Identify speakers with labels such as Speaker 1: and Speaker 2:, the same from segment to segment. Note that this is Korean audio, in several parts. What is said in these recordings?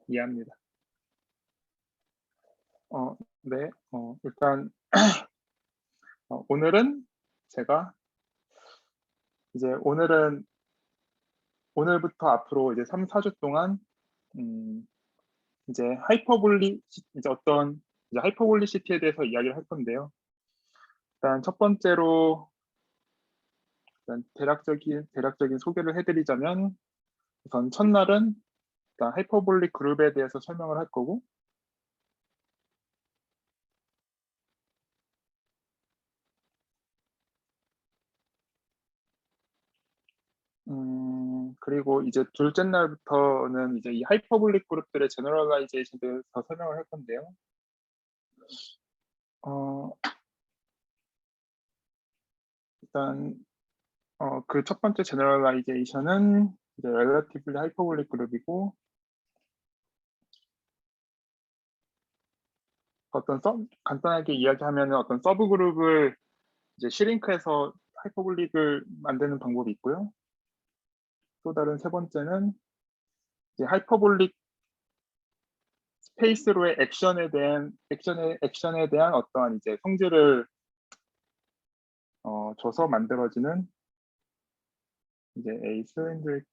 Speaker 1: 이해합니다. 네. 일단 오늘은 제가 이제 오늘부터 앞으로 이제 3-4주 동안 음 이제 하이퍼볼리시티에 대해서 이야기를 할 건데요. 일단 첫 번째로 일단 대략적인 소개를 해 드리자면, 우선 첫날은 일단 하이퍼볼릭 그룹에 대해서 설명을 할 거고, 그리고 이제 둘째 날부터는 이제 이 하이퍼볼릭 그룹들의 제너럴라이제이션에 대해서 설명을 할 건데요. 어 일단 그 첫 번째 제너럴라이제이션은 이제 렐러티블리 하이퍼볼릭 그룹이고, 간단하게 이야기하면은 어떤 서브 그룹을 이제 슈링크해서 하이퍼볼릭을 만드는 방법이 있고요. 또 다른 세 번째는 이제 하이퍼볼릭 스페이스로의 액션에 대한 어떠한 이제 성질을 줘서 만들어지는 이제 에이슬린드리컬리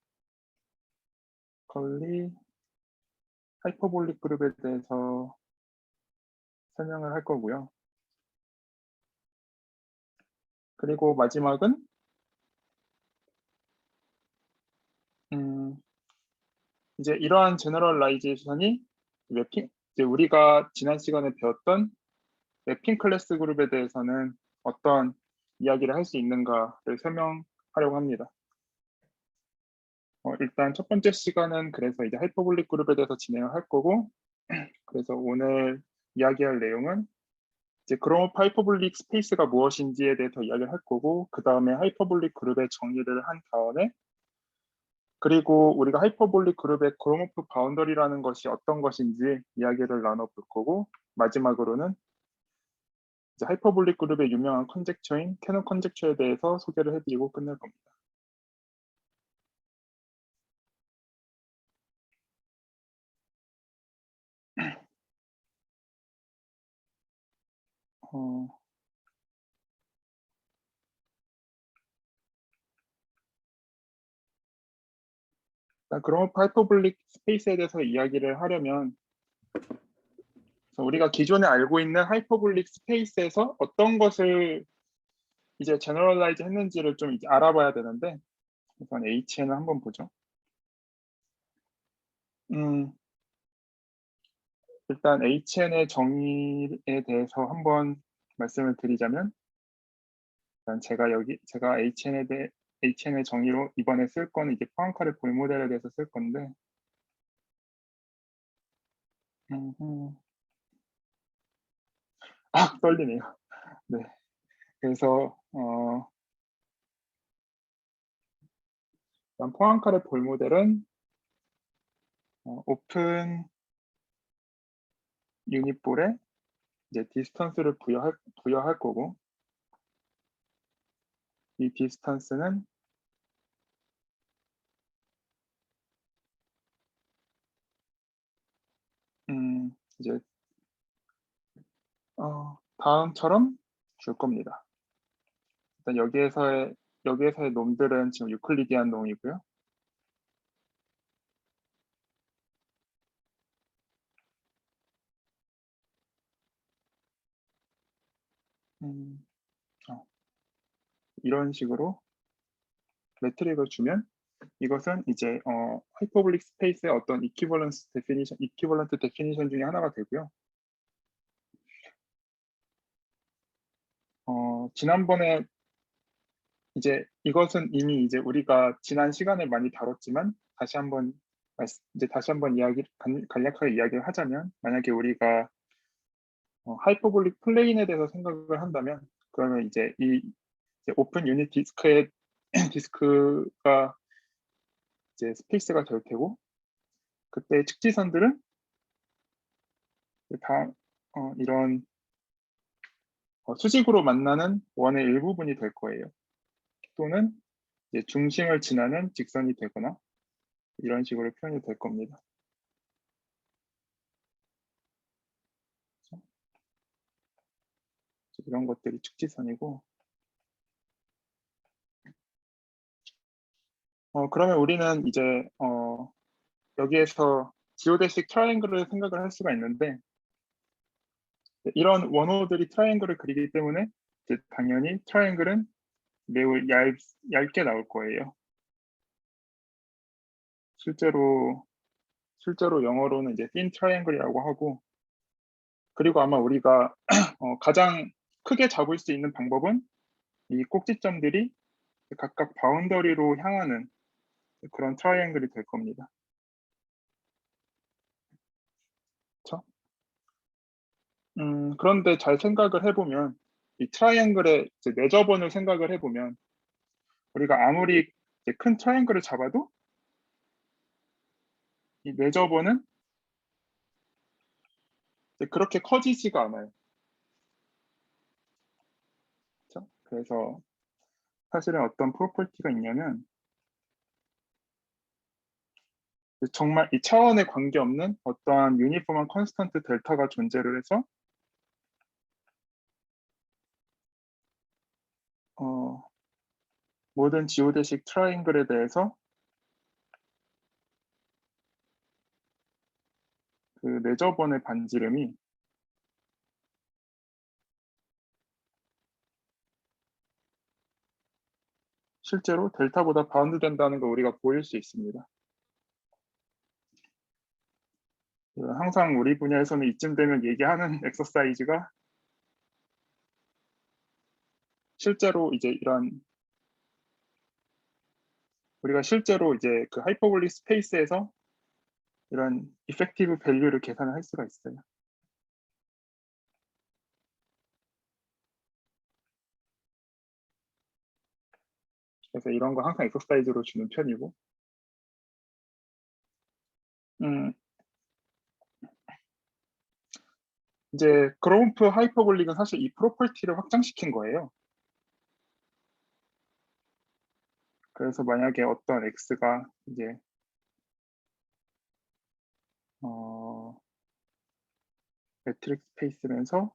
Speaker 1: 하이퍼볼릭 그룹에 대해서 설명을 할 거고요. 그리고 마지막은 음 이제 이러한 제너럴라이제이션이 이제 우리가 지난 시간에 배웠던 맵핑 클래스 그룹에 대해서는 어떤 이야기를 할 수 있는가를 설명하려고 합니다. 일단 첫 번째 시간은 그래서 이제 하이퍼볼릭 그룹에 대해서 진행을 할 거고, 그래서 오늘 이야기할 내용은 이제 그럼 하이퍼볼릭 스페이스가 무엇인지에 대해서 이야기를 할 거고, 그다음에 하이퍼볼릭 그룹의 정의를 한 다음에, 그리고 우리가 하이퍼볼릭 그룹의 그로모프 바운더리라는 것이 어떤 것인지 이야기를 나눠 볼 거고, 마지막으로는 이제 하이퍼볼릭 그룹의 유명한 컨젝처인 캐논 컨젝처에 대해서 소개를 해 드리고 끝낼 겁니다. 어 일단 그로모프 하이퍼볼릭 스페이스에 대해서 이야기를 하려면, 그래서 우리가 기존에 알고 있는 하이퍼볼릭 스페이스에서 어떤 것을 이제 제너럴라이즈 했는지를 좀 이제 알아봐야 되는데, 우선 HN을 한번 보죠. 음 일단 HN의 정의에 대해서 한번 말씀을 드리자면, 일단 제가 HN의 정의로 이번에 쓸 거는 이제 포항카레 볼 모델에 대해서 쓸 건데, 음음. 떨리네요. 네. 그래서 일단 포항카레 볼 모델은 오픈 유닛볼에 이제 디스턴스를 부여할 거고, 이 디스턴스는 이제 다음처럼 줄 겁니다. 일단 여기에서의 놈들은 지금 유클리디안 놈이고요. 음 이런 식으로 매트릭을 주면, 이것은 이제 하이퍼볼릭 스페이스의 어떤 이퀴벌런트 데피니션 중에 하나가 되고요. 지난번에 이제 이것은 이미 이제 우리가 지난 시간에 많이 다뤘지만, 다시 한번 간략하게 이야기를 하자면, 만약에 우리가 하이퍼볼릭 플레인에 대해서 생각을 한다면, 그러면 이제 오픈 유닛 디스크의 디스크가 이제 스페이스가 될 테고, 그때 측지선들은 다 이런 수직으로 만나는 원의 일부분이 될 거예요. 또는 이제 중심을 지나는 직선이 되거나 이런 식으로 표현이 될 겁니다. 이런 것들이 축지선이고, 그러면 우리는 이제 여기에서 지오데식 트라이앵글을 생각을 할 수가 있는데, 이런 원호들이 트라이앵글을 그리기 때문에 이제 당연히 트라이앵글은 매우 얇게 나올 거예요. 실제로 영어로는 이제 thin triangle이라고 하고, 그리고 아마 우리가 가장 크게 잡을 수 있는 방법은 이 꼭지점들이 각각 바운더리로 향하는 그런 트라이앵글이 될 겁니다. 그렇죠? 그런데 잘 생각을 해보면 이 트라이앵글의 이제 메저번을 생각을 해보면 우리가 아무리 이제 큰 트라이앵글을 잡아도 이 메저번은 이제 그렇게 커지지가 않아요. 그렇죠? 그래서 사실은 어떤 프로퍼티가 있냐면 정말 이 차원에 관계없는 어떠한 유니폼한 컨스턴트 델타가 존재를 해서 모든 지오데식 트라이앵글에 대해서 그 메저번의 반지름이 실제로 델타보다 바운드 된다는 걸 우리가 보일 수 있습니다. 항상 우리 분야에서는 이쯤 되면 얘기하는 엑서사이즈가 실제로 이제 우리가 실제로 이제 그 하이퍼볼릭 스페이스에서 이런 이펙티브 밸류를 계산을 할 수가 있어요. 그래서 이런 거 항상 엑서사이즈로 주는 편이고, 이제 그롬프 하이퍼볼릭은 사실 이 프로퍼티를 확장시킨 거예요. 그래서 만약에 어떤 x가 이제 매트릭 스페이스면서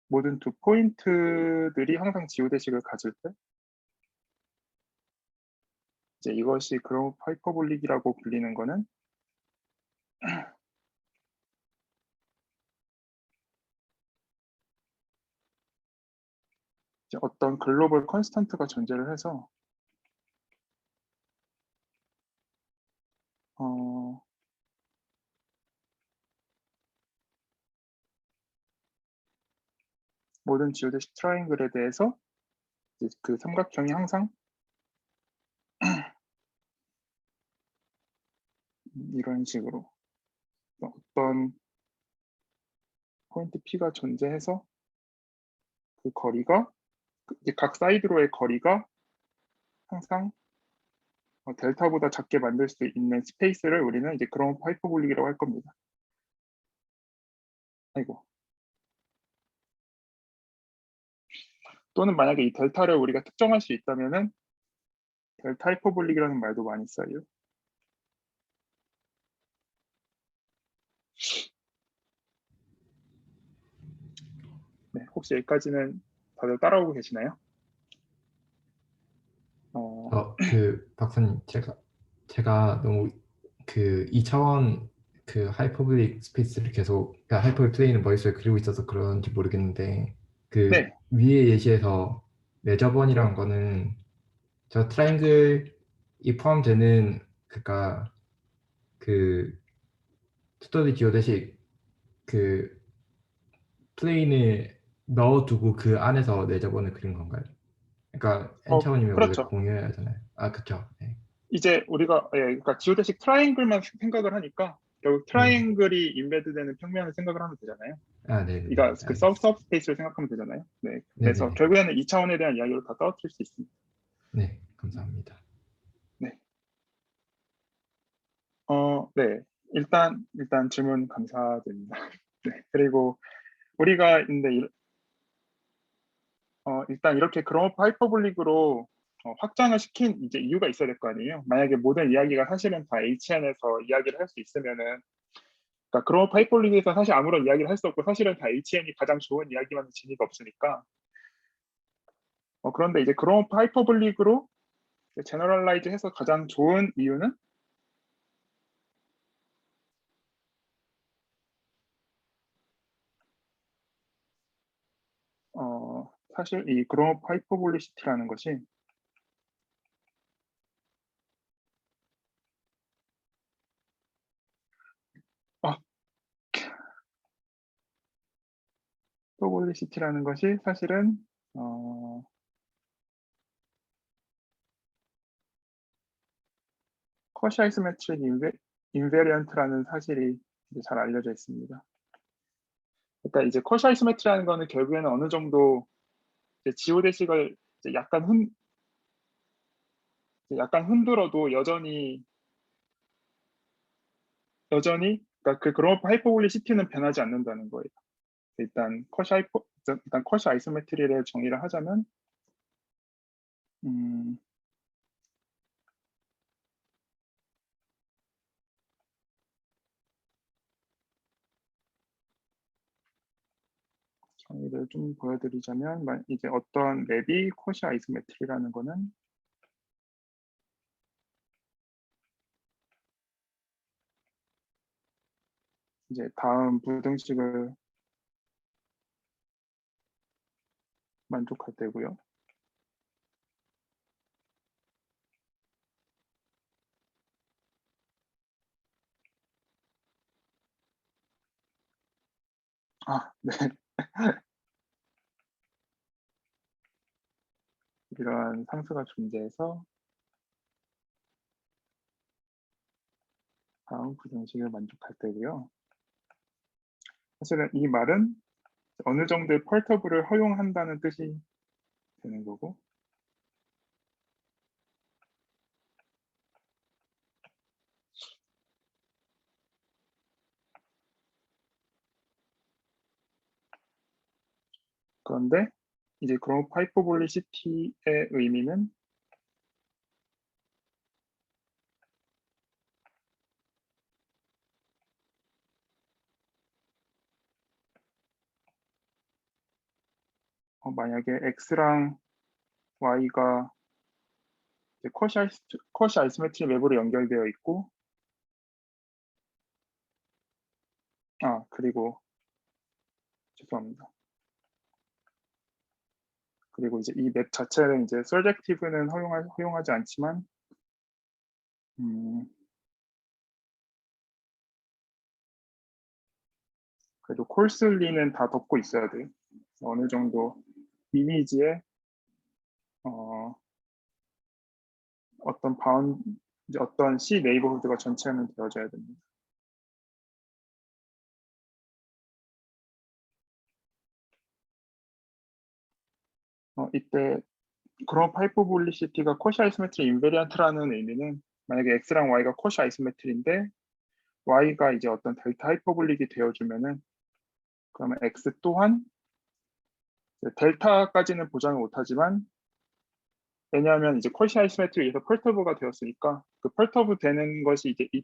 Speaker 1: 모든 두 포인트들이 항상 지오대식을 가질 때 이제 이것이 그롬프 하이퍼볼릭이라고 불리는 거는 이제 어떤 글로벌 컨스턴트가 존재를 해서 모든 지오데식 트라이앵글에 대해서 이제 그 삼각형이 항상 이런 식으로 어떤 포인트 P가 존재해서 그 거리가 이제 각 사이드로의 거리가 항상 델타보다 작게 만들 수 있는 스페이스를 우리는 이제 그런 하이퍼볼릭이라고 할 겁니다. 아이고. 또는 만약에 이 델타를 우리가 특정할 수 있다면은 델타 하이퍼볼릭이라는 말도 많이 써요. 네, 혹시 여기까지는 다들 따라오고 계시나요?
Speaker 2: 그 박사님, 제가 너무 그 2차원 그 하이퍼블릭 스페이스를 계속, 그러니까 하이퍼블릭 플레인을 머릿속에 그리고 있어서 그런지 모르겠는데, 그
Speaker 1: 네.
Speaker 2: 위에 예시에서 메저번이란
Speaker 1: 네.
Speaker 2: 거는 저 트라이앵글이 포함되는, 그러니까 그 투더디 지오데식 그 플레인을 넣어두고 그 안에서 메저번을 그린 건가요? 그러니까 n차원이면 원래
Speaker 1: 그렇죠.
Speaker 2: 공유해야 하잖아요. 아, 그쵸. 네.
Speaker 1: 이제 우리가 그러니까 지오데식 트라이앵글만 생각을 하니까 결국
Speaker 2: 네.
Speaker 1: 트라이앵글이 인베드되는 평면을 생각을 하면 되잖아요.
Speaker 2: 아, 네네네.
Speaker 1: 그러니까 그
Speaker 2: 알겠습니다.
Speaker 1: 서브스페이스를 생각하면 되잖아요. 네. 그래서
Speaker 2: 네네네.
Speaker 1: 결국에는 2차원에 대한 이야기를 다 떨어뜨릴 수 있습니다.
Speaker 2: 네, 감사합니다.
Speaker 1: 네. 네. 일단 질문 감사드립니다. 네. 그리고 우리가 근데 일단 이렇게 그룹 하이퍼볼릭으로 확장을 시킨 이제 이유가 있어야 될 거 아니에요. 만약에 모든 이야기가 사실은 다 HN에서 이야기를 할 수 있으면은, 그러니까 그런 하이퍼볼릭에서 사실 아무런 이야기를 할 수 없고 사실은 다 HN이 가장 좋은 이야기만 재미가 없으니까 그런데 이제 그런 하이퍼볼릭으로 제너럴라이즈 해서 가장 좋은 이유는 사실 이 그룹 하이퍼볼리시티라는 것이 아, 하이퍼볼리시티라는 것이 사실은 커시 아이소메트릭 인베리언트라는 사실이 이제 잘 알려져 있습니다. 그러니까 이제 커시 아이소메트리라는 거는 결국에는 어느 정도 이제 지오데식을 이제 약간 흔들어도 여전히 그러니까 그 그룹 하이퍼볼리시티는 변하지 않는다는 거예요. 일단 커시 아이소메트리를 정의를 하자면 음, 정의를 좀 보여드리자면 이제 어떤 맵이 커시 아이소메트리라는 거는 이제 다음 부등식을 만족할 때고요. 네. 이러한 상수가 존재해서 다음 부등식을 만족할 때고요. 사실은 이 말은 어느 정도의 펄터블을 허용한다는 뜻이 되는 거고 그런데 이제 그룹 하이퍼볼리시티의 의미는 만약에 x랑 y가 컷이 아이소메트리 맵으로 연결되어 있고 그리고 죄송합니다. 그리고 이제 이 맵 자체는 이제 서젝티브는 허용하지 않지만 그래도 콜슬리는 다 덮고 있어야 돼요. 어느 정도 이미지에 어떤 이제 어떤 C 네이버후드가 전체는 되어져야 됩니다. 이때 그룹 하이퍼볼리시티가 코시 아이소메트리 인베리언트라는 의미는 만약에 x랑 y가 코시 아이소메트리인데 y가 이제 어떤 델타 하이퍼볼릭이 되어주면은 그러면 x 또한 델타까지는 보장을 못하지만 왜냐하면 이제 쿼시 아이소메트리에서 펄터브가 되었으니까 그 펄터브 되는 것이 이제 이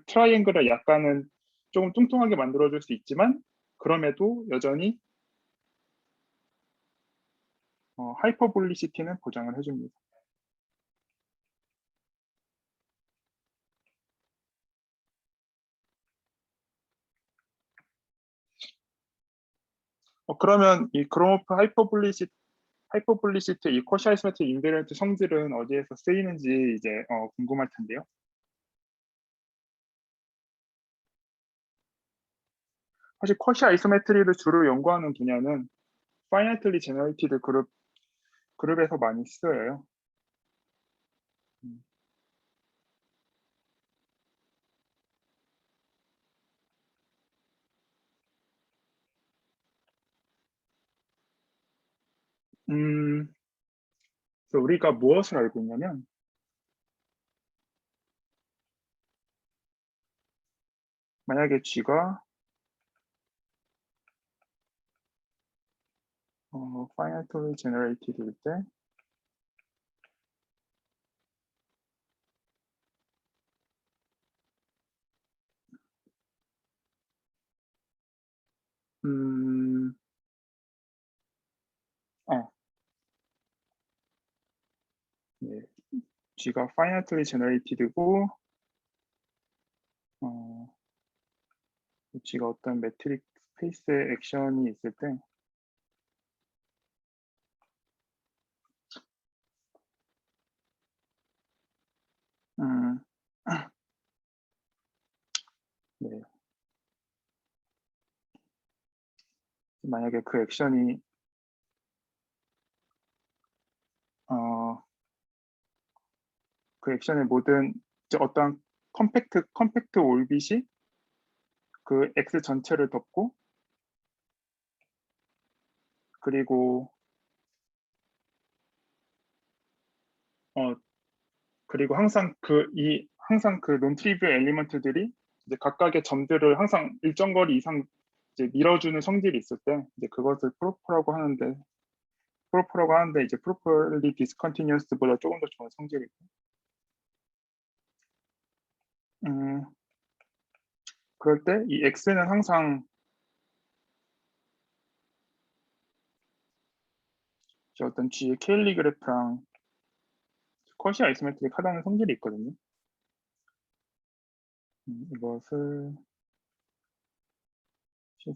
Speaker 1: 트라이앵글을 약간은 조금 뚱뚱하게 만들어줄 수 있지만 그럼에도 여전히 하이퍼볼리시티는 보장을 해줍니다. 그러면 이 그로모프 하이퍼볼리시티 이 쿼시 아이소메트리 인베리언트 성질은 어디에서 쓰이는지 이제 궁금할 텐데요. 사실 쿼시 아이소메트리를 주로 연구하는 분야는 파이나이틀리 제너레이티드 그룹에서 많이 쓰여요. 그래서 우리가 무엇을 알고 있냐면 만약에 G가 finitely generated일 때 어, 네. G가 finitely generated고, G가 어떤 매트릭 스페이스의 액션이 있을 때, 음, 네. 만약에 그 액션이 그 액션의 모든 이제 어떤 컴팩트 올빗이 그 X 전체를 덮고, 그리고 그리고 항상 그 논트리비얼 엘리먼트들이 이제 각각의 점들을 항상 일정 거리 이상 이제 밀어주는 성질이 있을 때 이제 그것을 프로퍼라고 하는데 이제 properly discontinuous보다 조금 더 좋은 성질이고, 음, 그럴 때 이 x는 항상 어떤 g의 케일리 그래프랑 컷이 아이소메트릭 하다는 성질이 있거든요. 이것을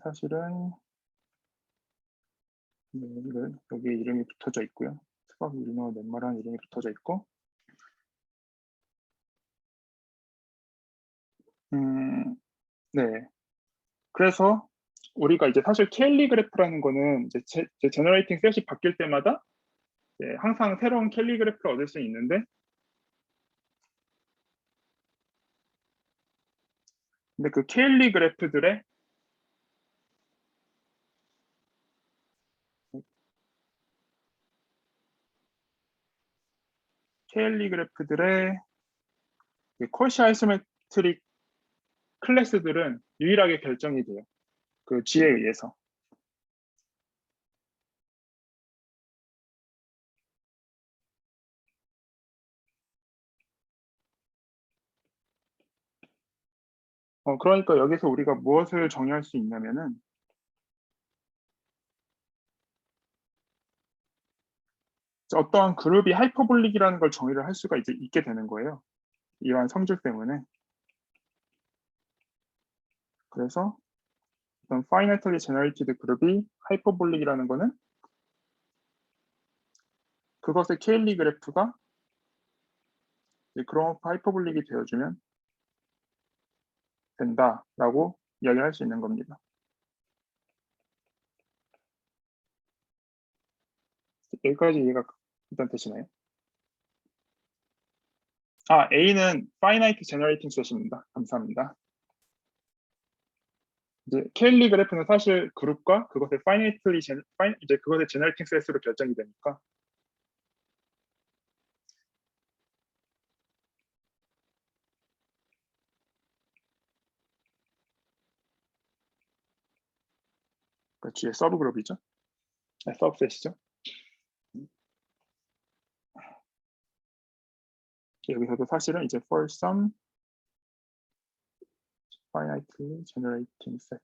Speaker 1: 사실은 여기에 이름이 붙어져 있고요. 스박 유리노 넷마라는 이름이 붙어져 있고, 네. 그래서 우리가 이제 사실 켈리 그래프라는 거는 이제 제너레이팅 셋이 바뀔 때마다 항상 새로운 켈리 그래프를 얻을 수 있는데, 근데 그 케일리 그래프들의 콜시 아이소메트릭 클래스들은 유일하게 결정이 돼요. 그 G에 의해서. 그러니까 여기서 우리가 무엇을 정의할 수 있냐면은 어떠한 그룹이 하이퍼볼릭이라는 걸 정의를 할 수가 이제 있게 되는 거예요. 이러한 성질 때문에. 그래서 어떤 finitely generated 그룹이 하이퍼볼릭이라는 거는 그것의 케일리 그래프가 그럼 하이퍼볼릭이 되어주면 된다라고 이야기할 수 있는 겁니다. 여기까지 이해가 일단 되시나요? A는 finite generating set입니다. 감사합니다. 이제 케일리 그래프는 사실 그룹과 그것의 이제 그것의 generating set으로 결정이 되니까, 그 G의 서브 그룹이죠. 서브셋이죠. 여기서도 사실은 이제 for some finitely generating set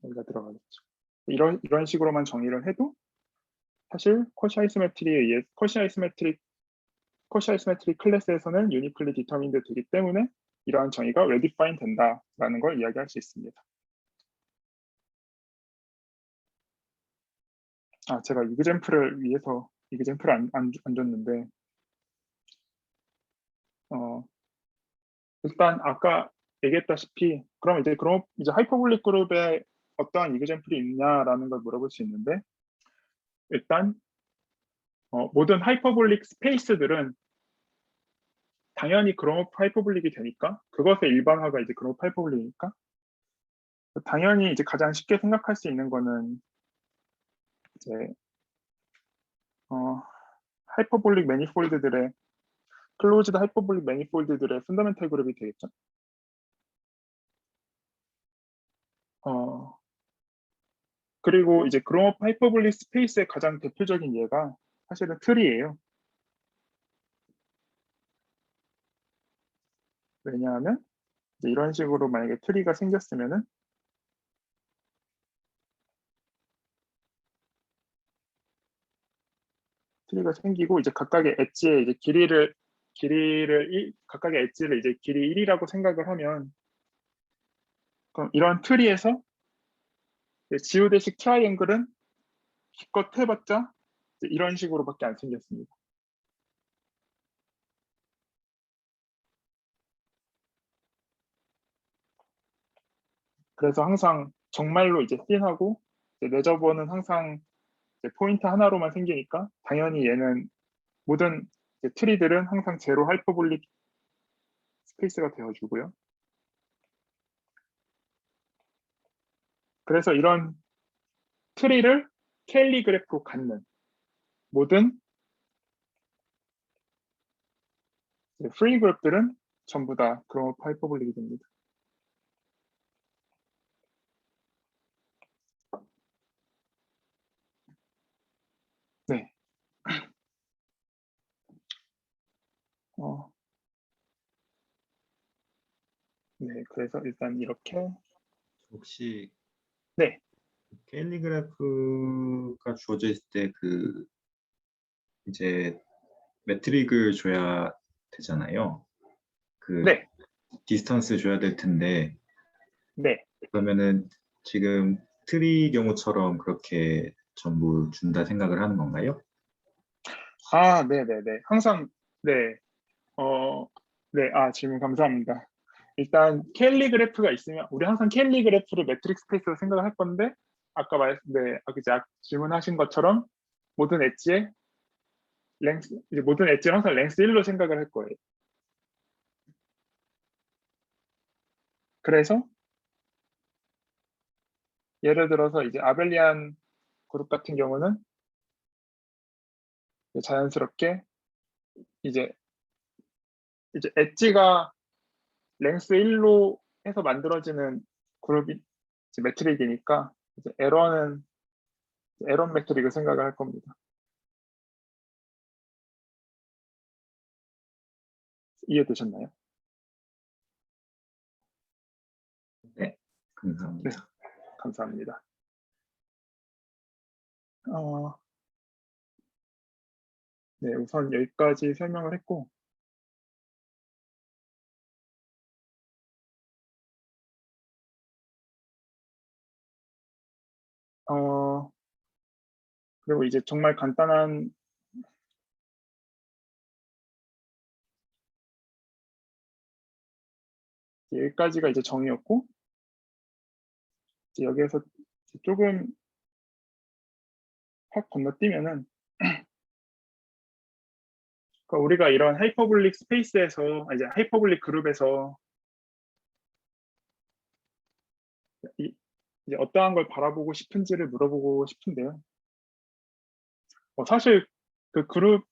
Speaker 1: 여기가 들어가겠죠. 이런 식으로만 정의를 해도 사실 코시 아이소메트릭 클래스에서는 유니클리 디터민드 되기 때문에 이러한 정의가 well-defined 된다라는 걸 이야기할 수 있습니다. 제가 이그젬플을 위해서 이그젬플을 안 줬는데, 일단 아까 얘기했다시피 그럼 이제 하이퍼볼릭 그룹에 어떠한 이그젬플이 있냐라는 걸 물어볼 수 있는데, 일단 모든 하이퍼볼릭 스페이스들은 당연히 그룹 하이퍼볼릭이 되니까, 그것의 일반화가 이제 그룹 하이퍼볼릭이니까 당연히 이제 가장 쉽게 생각할 수 있는 거는 이제 하이퍼볼릭 매니폴드들의 클로즈드 하이퍼볼릭 매니폴드들의 펀더멘탈 그룹이 되겠죠. 그리고 이제 그룹 하이퍼볼릭 스페이스의 가장 대표적인 예가 사실은 틀이에요. 왜냐하면 이제 이런 식으로 만약에 트리가 생겼으면은 트리가 생기고 이제 각각의 엣지의 이제 각각의 엣지를 이제 길이 1이라고 생각을 하면 그럼 이런 트리에서 지우대식 트라이앵글은 기껏 해봤자 이제 이런 식으로밖에 안 생겼습니다. 그래서 항상 정말로 이제 씬하고 레저버는 항상 이제 포인트 하나로만 생기니까 당연히 얘는 모든 이제 트리들은 항상 제로 하이퍼볼릭 스페이스가 되어주고요. 그래서 이런 트리를 켈리 그래프로 갖는 모든 프리 그룹들은 전부 다 그런 하이퍼볼릭이 됩니다. 네. 네, 그래서 일단 이렇게
Speaker 3: 혹시
Speaker 1: 네,
Speaker 3: 캘리그래프가 주어져 있을 때 그 이제 매트릭을 줘야 되잖아요. 그
Speaker 1: 네,
Speaker 3: 디스턴스 줘야 될 텐데
Speaker 1: 네.
Speaker 3: 그러면은 지금 트리 경우처럼 그렇게 전부 준다 생각을 하는 건가요?
Speaker 1: 아, 네, 네, 네. 항상 네, 네, 질문 감사합니다. 일단 켈리 그래프가 있으면 우리 항상 켈리 그래프를 매트릭 스페이스로 생각을 할 건데 질문하신 것처럼 모든 엣지에 이제 모든 엣지를 항상 랭스 1로 생각을 할 거예요. 그래서 예를 들어서 이제 아벨리안 그룹 같은 경우는 자연스럽게 이제 엣지가 랭스 1로 해서 만들어지는 그룹이 이제 매트릭이니까 이제 에러는 에런 매트릭을 생각을 할 겁니다. 이해되셨나요?
Speaker 3: 네, 감사합니다.
Speaker 1: 네. 감사합니다. 네, 우선 여기까지 설명을 했고, 그리고 이제 정말 간단한 여기까지가 이제 정의였고, 이제 여기에서 조금 확 건너뛰면은, 그러니까 우리가 이런 하이퍼볼릭 스페이스에서 이제 하이퍼볼릭 그룹에서 이제 어떠한 걸 바라보고 싶은지를 물어보고 싶은데요. 사실 그 그룹의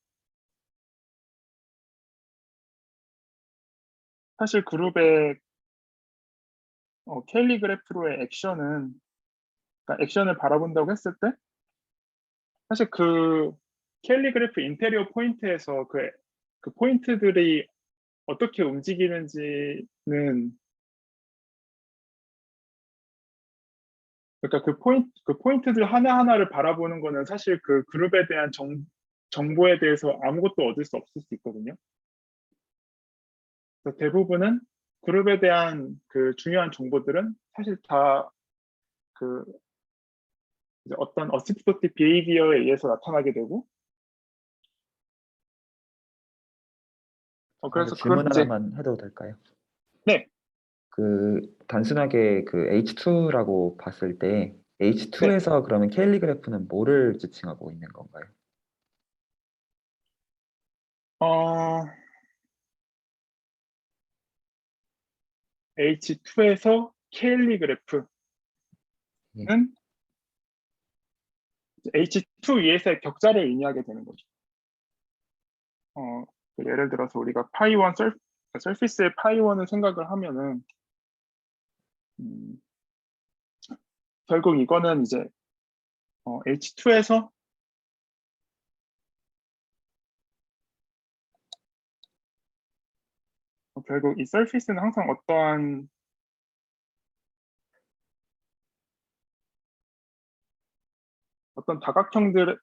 Speaker 1: 켈리 그래프로의 액션은 그러니까 액션을 바라본다고 했을 때 사실 그 켈리 그래프 인테리어 포인트에서 그 포인트들이 어떻게 움직이는지는 그러니까 그 포인트들 하나하나를 바라보는 거는 사실 그 그룹에 대한 정보에 대해서 아무것도 얻을 수 없을 수 있거든요. 그래서 대부분은 그룹에 대한 그 중요한 정보들은 사실 다 그 어떤 어시스티브 비헤이비어에 의해서 나타나게 되고 그래서
Speaker 4: 질문
Speaker 1: 이제
Speaker 4: 하나만 해도 될까요?
Speaker 1: 네,
Speaker 4: 그 단순하게 그 H2라고 봤을 때
Speaker 1: 네.
Speaker 4: H2에서 그러면 켈리 그래프는 뭐를 지칭하고 있는 건가요?
Speaker 1: H2에서 켈리 그래프는
Speaker 4: 예.
Speaker 1: H2 위에서의 격자를 의미하게 되는 거죠. 예를 들어서 우리가 파이1 서피스의 파이1을 생각을 하면은 결국 이거는 이제 H2에서 결국 이 서피스는 항상 어떤 다각형들의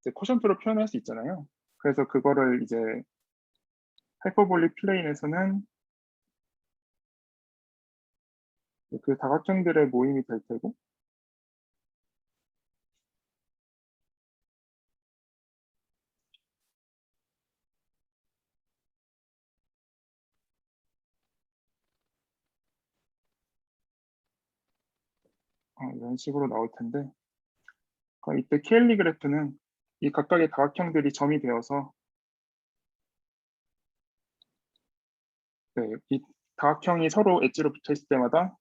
Speaker 1: 이제 코션트로 표현할 수 있잖아요. 그래서 그거를 이제 하이퍼볼릭 플레인에서는 그 다각형들의 모임이 될 테고, 이런 식으로 나올 텐데, 이때 KLE 그래프는 이 각각의 다각형들이 점이 되어서 이 다각형이 서로 엣지로 붙어 있을 때마다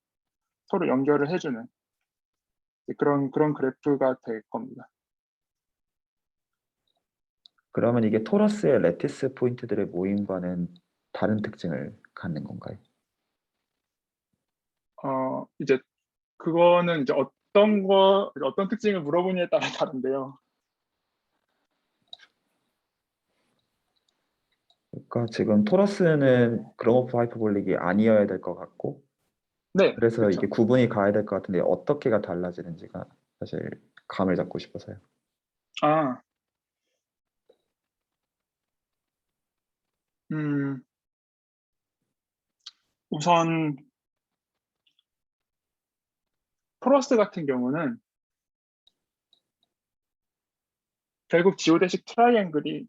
Speaker 1: 서로 연결을 해주는 그런 그래프가 될 겁니다.
Speaker 4: 그러면 이게 토러스의 레티스 포인트들의 모임과는 다른 특징을 갖는 건가요?
Speaker 1: 이제 그거는 이제 어떤 특징을 물어보느냐에 따라 다른데요.
Speaker 4: 그러니까 지금 토러스는 그로모프 하이퍼볼릭이 아니어야 될 것 같고,
Speaker 1: 네,
Speaker 4: 그래서
Speaker 1: 그렇죠.
Speaker 4: 이게 구분이 가야 될 것 같은데 어떻게가 달라지는지가 사실 감을 잡고 싶어서요.
Speaker 1: 아, 우선 토러스 같은 경우는 결국 지오데식 트라이앵글이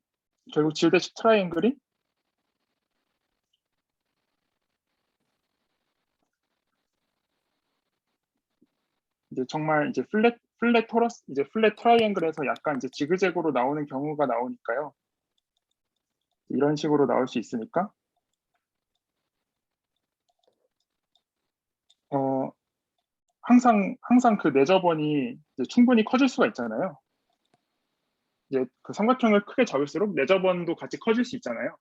Speaker 1: 이제 정말 이제 플랫 토러스 이제 플랫 트라이앵글에서 약간 이제 지그재그로 나오는 경우가 나오니까요. 이런 식으로 나올 수 있으니까 항상 그 내저번이 이제 충분히 커질 수가 있잖아요. 이제 그 삼각형을 크게 잡을수록 내저번도 같이 커질 수 있잖아요.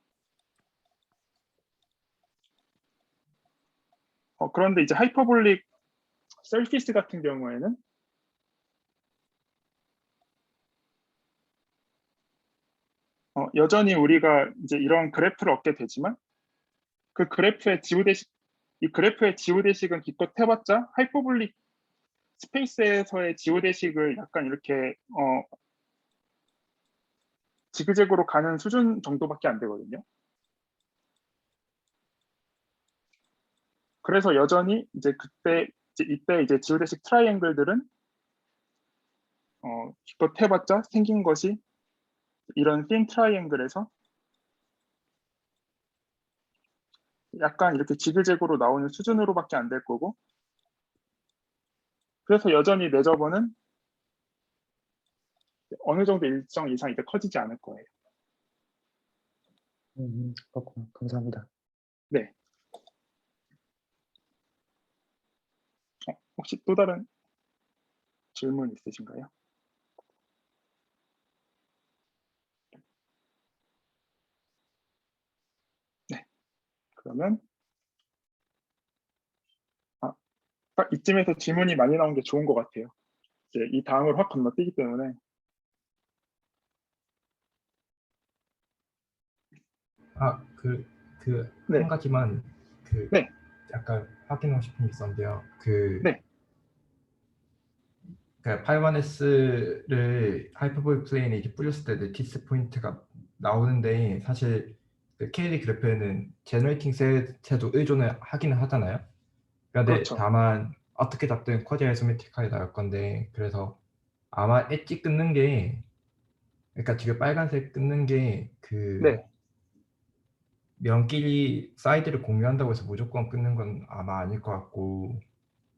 Speaker 1: 그런데 이제 하이퍼볼릭 서피스 같은 경우에는 여전히 우리가 이제 이런 그래프를 얻게 되지만 그 그래프의 지우대식은 기껏 해봤자 하이퍼볼릭 스페이스에서의 지우대식을 약간 이렇게 지그재그로 가는 수준 정도밖에 안 되거든요. 그래서 여전히 이제 이때 이제 지오데식 트라이앵글들은 기껏 해봤자 생긴 것이 이런 씬 트라이앵글에서 약간 이렇게 지그재그로 나오는 수준으로밖에 안 될 거고, 그래서 여전히 내저버는 어느 정도 일정 이상 이제 커지지 않을 거예요.
Speaker 4: 그렇구나. 감사합니다.
Speaker 1: 네. 혹시 또 다른 질문 있으신가요? 네. 그러면 딱 이쯤에서 질문이 많이 나온 게 좋은 것 같아요. 이제 이 다음을 확 건너뛰기 때문에.
Speaker 2: 한
Speaker 1: 네.
Speaker 2: 가지만
Speaker 1: 네.
Speaker 2: 약간 확인하고 싶은 게 있었는데요.
Speaker 1: 네.
Speaker 2: 파이1S를 하이퍼볼 플레인에 이제 뿌렸을 때 레티스 포인트가 나오는데 사실 그 KD 그래프에는 제너레이팅 셋에도 의존을 하기는 하잖아요. 그런데
Speaker 1: 그렇죠.
Speaker 2: 다만 어떻게 잡든 쿼지 아이소메트릭하게 나올 건데, 그래서 아마 엣지 끊는 게, 그러니까 지금 빨간색 끊는 게 그
Speaker 1: 네.
Speaker 2: 면끼리 사이드를 공유한다고 해서 무조건 끊는 건 아마 아닐 것 같고,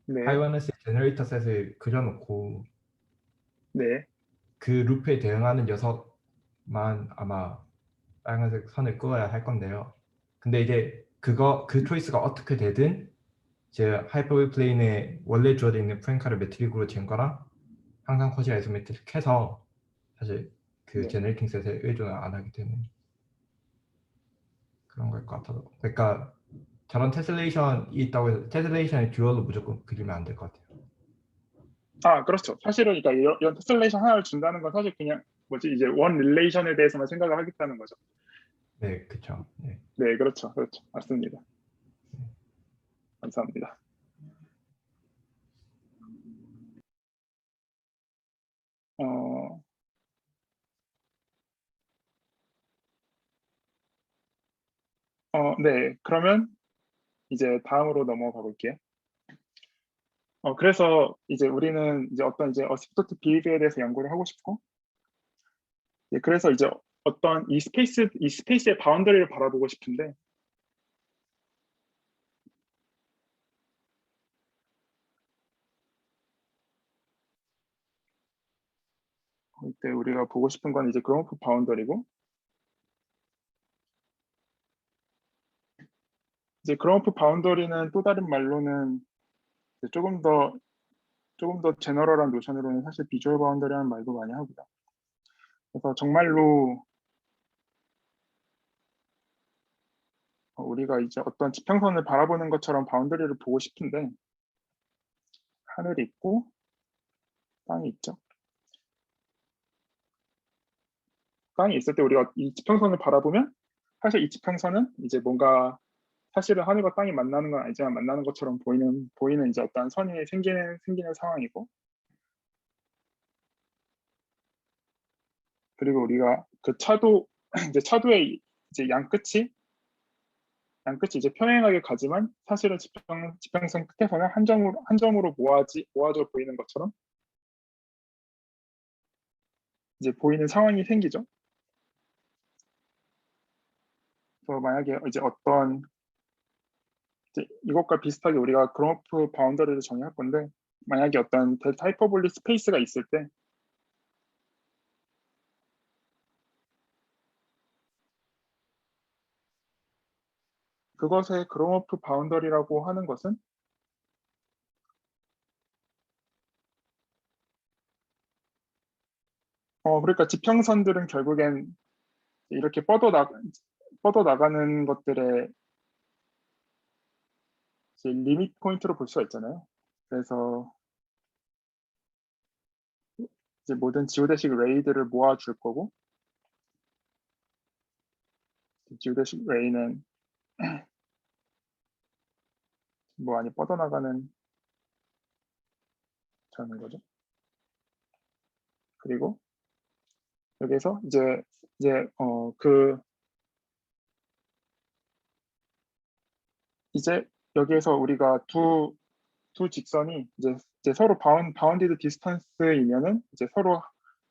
Speaker 1: 네.
Speaker 2: 파이1S 제너레이터 셋을 그려놓고
Speaker 1: 네.
Speaker 2: 그 루프에 대응하는 녀석만 아마 빨간색 선을 그어야 할 건데요. 근데 이제 그 초이스가 어떻게 되든 이제 하이퍼볼 플레인에 원래 주어져 있는 프랭카를 매트릭으로 잰 거랑 항상 쿼지 아이소메트릭 해서 사실 그
Speaker 1: 네.
Speaker 2: 제너레이팅 셋에 의존을 안 하게 되는 그런 걸 것 같아요. 그러니까 저런 테슬레이션이 있다고 해서 테슬레이션의 듀얼로 무조건 그리면 안 될 것 같아요.
Speaker 1: 그렇죠. 사실은 그러니까 이런 테슬레이션 하나를 준다는 건 사실 그냥 이제 원 릴레이션에 대해서만 생각을 하겠다는 거죠.
Speaker 2: 네, 그렇죠. 네.
Speaker 1: 네, 그렇죠. 맞습니다. 감사합니다. 네. 그러면 이제 다음으로 넘어가 볼게요. 그래서 이제 우리는 이제 어떤 이제 어시프트 비헤비어에 대해서 연구를 하고 싶고, 그래서 이제 어떤 이 스페이스의 바운더리를 바라보고 싶은데, 이때 우리가 보고 싶은 건 이제 그로모프 바운더리고, 이제 그로모프 바운더리는 또 다른 말로는 이제 조금 더 제너럴한 노션으로는 사실 비주얼 바운더리라는 말도 많이 하고요. 그래서 정말로 우리가 이제 어떤 지평선을 바라보는 것처럼 바운더리를 보고 싶은데, 하늘이 있고 땅이 있죠. 땅이 있을 때 우리가 이 지평선을 바라보면 사실 이 지평선은 이제 뭔가 사실은 하늘과 땅이 만나는 건 아니지만 만나는 것처럼 보이는 이제 어떤 선이 생기는 상황이고, 그리고 우리가 그 차도 이제 차도의 이제 양끝이 이제 평행하게 가지만 사실은 지평선 끝에서는 한 점으로 모아져 보이는 것처럼 이제 보이는 상황이 생기죠. 그래서 만약에 이제 이제 이것과 비슷하게 우리가 그로모프 바운더리를 정의할 건데, 만약에 어떤 델타 하이퍼볼릭 스페이스가 있을 때 그것의 그로모프 바운더리라고 하는 것은 그러니까 지평선들은 결국엔 이렇게 뻗어 나가는 것들의 이제 리밋 포인트로 볼 수가 있잖아요. 그래서 이제 모든 지오데식 레이들을 모아줄 거고, 지오데식 레이는 뭐 많이 뻗어나가는 점인 거죠. 그리고 여기서 이제 여기에서 우리가 두 직선이 이제 서로 바운디드 디스턴스이면은 이제 서로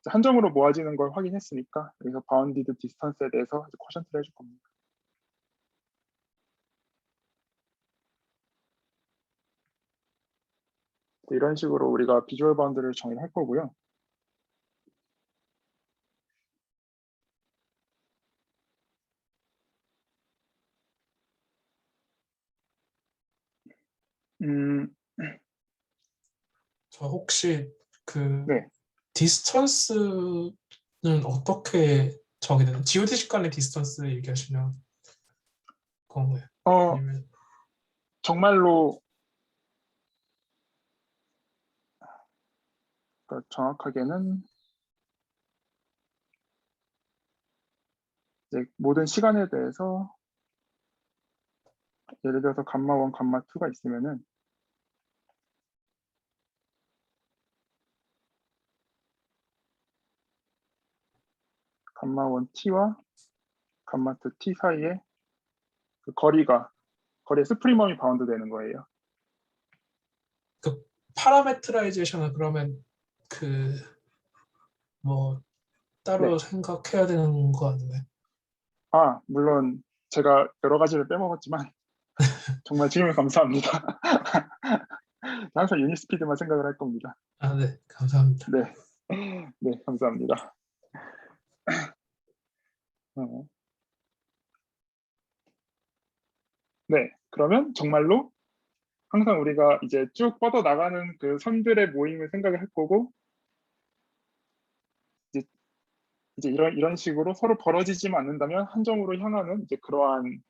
Speaker 1: 이제 한 점으로 모아지는 걸 확인했으니까 여기서 바운디드 디스턴스에 대해서 이제 쿼션트를 해줄 겁니다. 이런 식으로 우리가 비주얼 바운드를 정의할 거고요. 음,
Speaker 5: 저 혹시 그
Speaker 1: 네.
Speaker 5: 디스턴스는 어떻게 정의되는? 지오데식 간의 디스턴스 얘기하시면 그건가요? 아니면
Speaker 1: 정말로 그러니까 정확하게는 이제 모든 시간에 대해서 예를 들어서 감마 1, 감마 2가 있으면은 감마 1 t와 감마 2 t 사이에 그 거리의 스프리멈이 바운드 되는 거예요.
Speaker 5: 그 파라메트라이제이션은 그러면 그 뭐 따로
Speaker 1: 네.
Speaker 5: 생각해야 되는 거 아닌가요?
Speaker 1: 물론 제가 여러 가지를 빼먹었지만 정말 질문 감사합니다. 항상 유닛 스피드만 생각을 할 겁니다.
Speaker 5: 아, 네, 감사합니다.
Speaker 1: 네, 네, 감사합니다. 네, 그러면 정말로 항상 우리가 이제 쭉 뻗어 나가는 그 선들의 모임을 생각을 할 거고, 이제 이런 식으로 서로 벌어지지만 않는다면 한 점으로 향하는 이제 그러한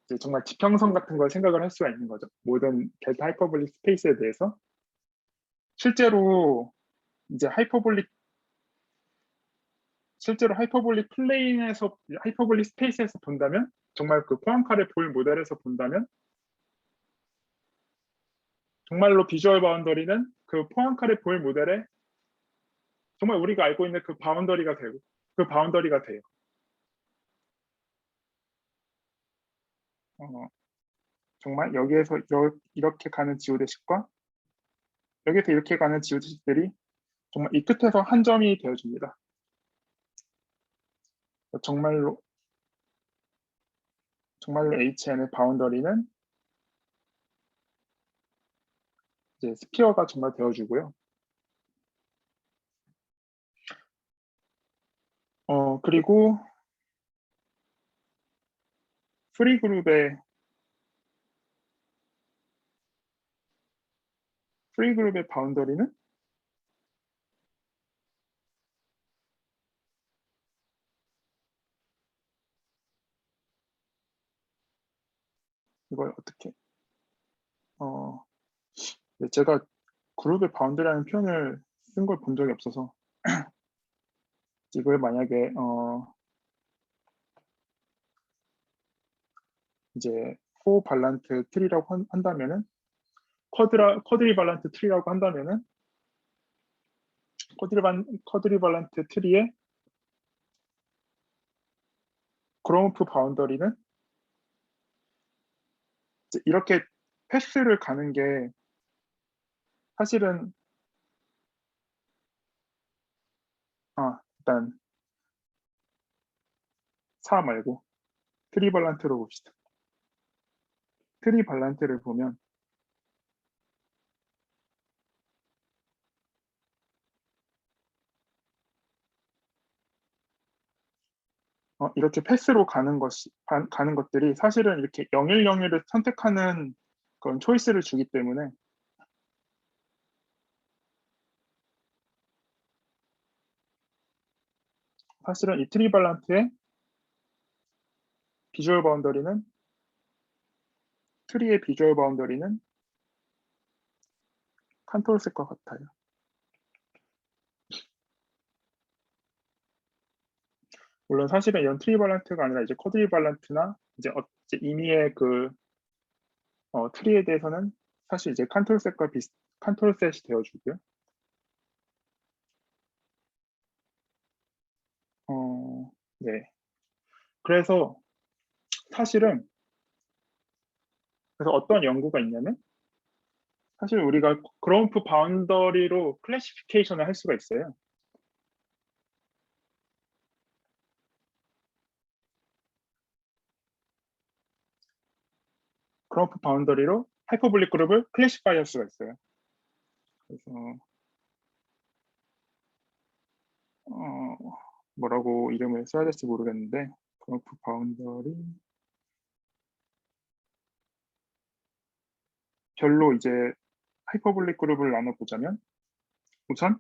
Speaker 1: 이제 정말 지평선 같은 걸 생각을 할 수가 있는 거죠. 모든 델타 하이퍼볼릭 스페이스에 대해서. 실제로 하이퍼볼릭 플레인에서 하이퍼볼릭 스페이스에서 본다면, 정말 그 포앙카레 볼 모델에서 본다면 정말로 비주얼 바운더리는 그 포앙카레 볼 모델에 정말 우리가 알고 있는 그 바운더리가 돼요. 정말 여기에서 이렇게 가는 지오데식과 여기에서 이렇게 가는 지오데식들이 정말 이 끝에서 한 점이 되어줍니다. 정말로 HN의 바운더리는 이제 스피어가 정말 되어주고요. 그리고 프리 그룹의 바운더리는 이걸 어떻게 네, 제가 그룹의 바운더리라는 표현을 쓴 걸 본 적이 없어서 이걸 만약에 이제 코발란트 트리라고 한다면은 쿼드리발란트 트리라고 한다면은 쿼드리발란트 트리의 그로우프 바운더리는 이제 이렇게 패스를 가는 게 사실은 일단 4 말고 트리발란트로 봅시다. 트리발란트를 보면 이렇게 패스로 가는 것들이 사실은 이렇게 010을 선택하는 그런 초이스를 주기 때문에 사실은 이 트리발란트의 비주얼 바운더리는 트리의 비주얼 바운더리는 컨트롤셋과 같아요. 물론 사실은 이런 트리발란트가 아니라 이제 쿼드리발란트나 이제 이미의 그 트리에 대해서는 사실 이제 컨트롤셋이 되어주고요. 네. 그래서 사실은 어떤 연구가 있냐면 사실 우리가 그로움프 바운더리로 클래시피케이션을 할 수가 있어요. 그로움프 바운더리로 하이퍼블릭 그룹을 클래시파이 할 수가 있어요. 그래서 뭐라고 이름을 써야 될지 모르겠는데 그로움프 바운더리 별로 이제 하이퍼블릭 그룹을 나눠보자면 우선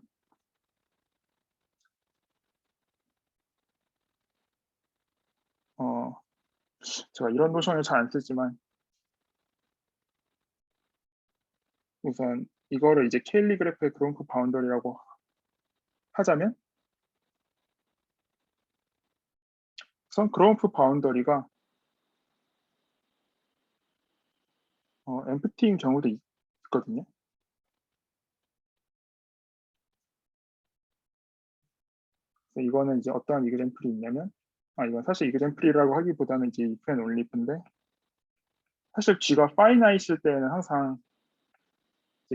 Speaker 1: 제가 이런 노션을 잘 안 쓰지만 우선 이거를 이제 케일리 그래프의 그로움프 바운더리라고 하자면 우선 그로움프 바운더리가 엠프티인 경우도 있거든요. 그래서 이거는 이제 어떠한 이그젠플이 있냐면 이건 사실 이그젠플이라고 하기보다는 이제 if and only if인데 사실 G가 파이나이트일 때는 항상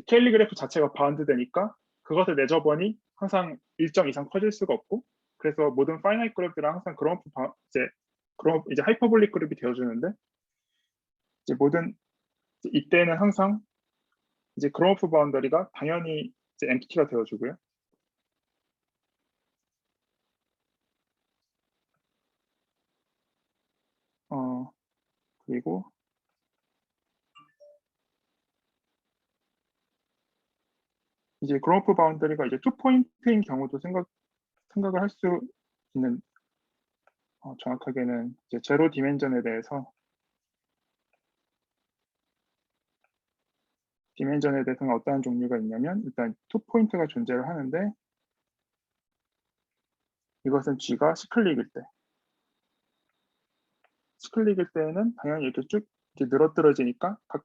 Speaker 1: 케일리 그래프 자체가 바운드 되니까 그것을 내저번이 항상 일정 이상 커질 수가 없고 그래서 모든 파이나이트 그룹들은 항상 이제 하이퍼블릭 그룹이 되어주는데 이제 이때는 항상 이제 그로우프 바운더리가 당연히 이제 엠프티가 되어주고요. 그리고 이제 그로우프 바운더리가 이제 2포인트인 경우도 생각을 할 수 있는 정확하게는 이제 제로 디멘전에 대해서는 어떠한 종류가 있냐면 일단 2포인트가 존재를 하는데 이것은 G가 시클릭일 때에는 당연히 이렇게 쭉 이렇게 늘어뜨려지니까 각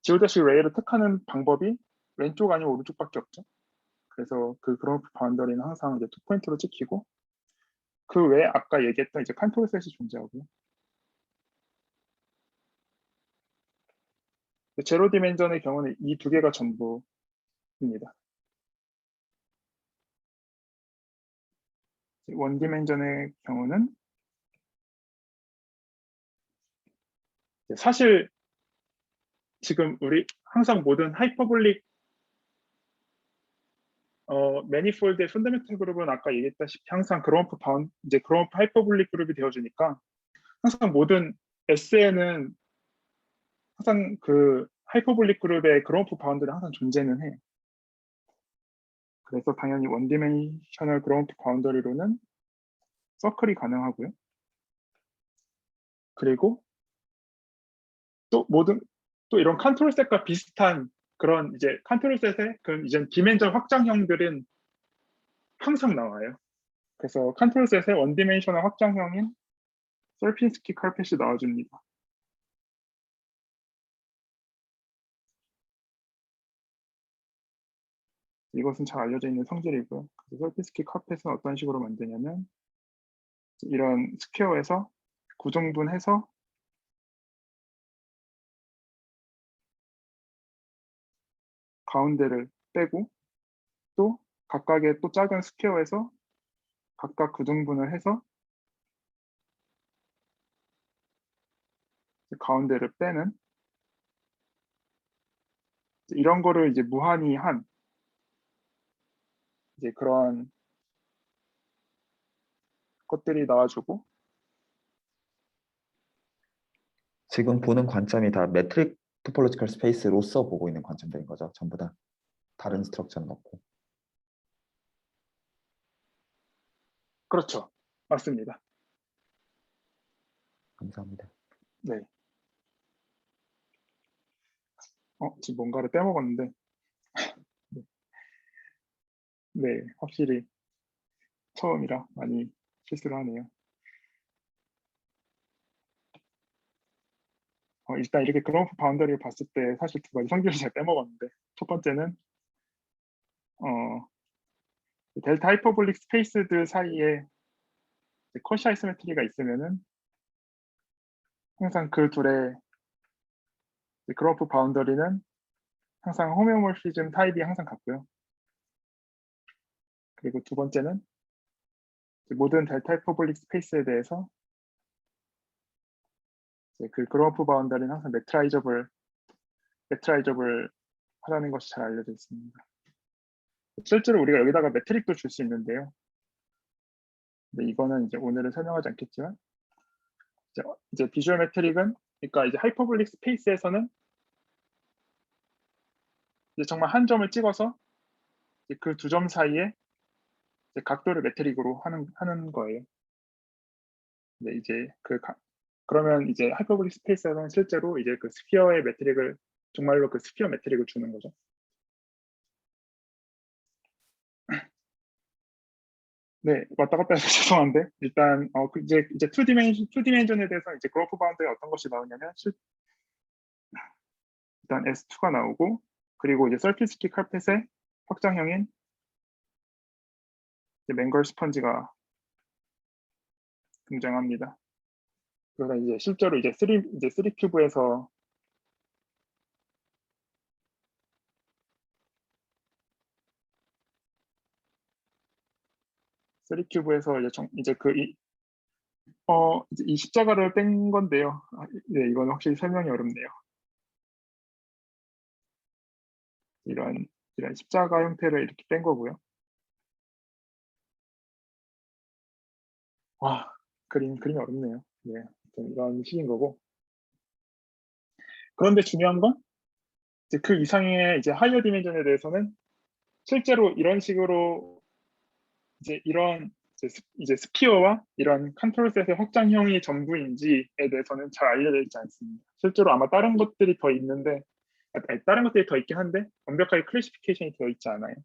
Speaker 1: 지오데식 레이를 택하는 방법이 왼쪽 아니면 오른쪽밖에 없죠. 그래서 그 그로우프 바운더리는 항상 이제 2포인트로 찍히고 그 외에 아까 얘기했던 이제 컨트롤셋이 존재하고요. 제로 디멘전의 경우는 이 두 개가 전부입니다. 원 디멘전의 경우는 사실 지금 우리 항상 모든 하이퍼볼릭 매니폴드의 펀더멘탈 그룹은 아까 얘기했다시피 항상 그럼프 바운 이제 그럼프 하이퍼볼릭 그룹이 되어주니까 항상 모든 S에는 항상 그 하이퍼볼릭 그룹의 그럼프 바운드는 항상 존재는 해. 그래서 당연히 원 디멘셔널 그럼프 바운더리로는 서클이 가능하고요. 그리고 또 모든 또 이런 컨트롤 셋과 비슷한 그런 이제 컨트롤 셋의 그 이제 디멘전 확장형들은 항상 나와요. 그래서 컨트롤 셋의 원 디멘셔널 확장형인 솔핀스키 카펫이 나와줍니다. 이것은 잘 알려져 있는 성질이고요. 그래서 솔핀스키 카펫은 어떤 식으로 만드냐면 이런 스퀘어에서 구성분해서 가운데를 빼고 또 각각의 또 작은 스퀘어에서 각각 구성분을 해서 가운데를 빼는 이런 거를 이제 무한히 한 이제 그런 것들이 나와주고
Speaker 4: 지금 보는 관점이 다 매트릭 토폴로지컬 스페이스로서 보고 있는 관점들인 거죠. 전부 다 다른 스트럭처는 없고.
Speaker 1: 그렇죠. 맞습니다.
Speaker 4: 감사합니다.
Speaker 1: 네. 지금 뭔가를 빼먹었는데 네, 확실히 처음이라 많이 실수를 하네요. 일단 이렇게 그럼프 바운더리를 봤을 때 사실 두 가지 성질을 잘 빼먹었는데 첫 번째는 델타 하이퍼볼릭 스페이스들 사이에 커시 아이소메트리가 있으면은 항상 그 둘의 그럼프 바운더리는 항상 호메오몰피즘 타입이 항상 같고요. 그리고 두 번째는 모든 델타 하이퍼볼릭 스페이스에 대해서 그 그럼프 바운더리는 항상 매트라이저블 하라는 것이 잘 알려져 있습니다. 실제로 우리가 여기다가 매트릭도 줄 수 있는데요. 근데 이거는 이제 오늘은 설명하지 않겠지만 이제 비주얼 매트릭은 그러니까 이제 하이퍼볼릭 스페이스에서는 이제 정말 한 점을 찍어서 그 두 점 사이에 이제 각도를 매트릭으로 하는 거예요. 근데 이제 그러면 이제 하이퍼볼릭 스페이스에서는 실제로 이제 그 스피어의 매트릭을 정말로 그 스피어 매트릭을 주는 거죠. 네, 왔다 갔다 해서 죄송한데 일단 이제 2디멘전에 대해서 이제 그래프 바운드에 어떤 것이 나오냐면 일단 S2가 나오고 그리고 이제 서피스키 카펫의 확장형인 맹걸 스펀지가 등장합니다. 그래서 이제 실제로 이제 3큐브에서 이제 이제 이 십자가를 뺀 건데요. 네, 이건 확실히 설명이 어렵네요. 이런 십자가 형태를 이렇게 뺀 거고요. 와, 그림이 어렵네요. 네, 이런 식인 거고. 그런데 중요한 건 이제 그 이상의 이제 하이어 디멘전에 대해서는 실제로 이런 식으로 이제 이런 이제 스피어와 이런 컨트롤 셋의 확장형이 전부인지에 대해서는 잘 알려져 있지 않습니다. 실제로 아마 다른 것들이 더 있는데 다른 것들이 더 있긴 한데 완벽하게 클래시피케이션이 되어 있지 않아요.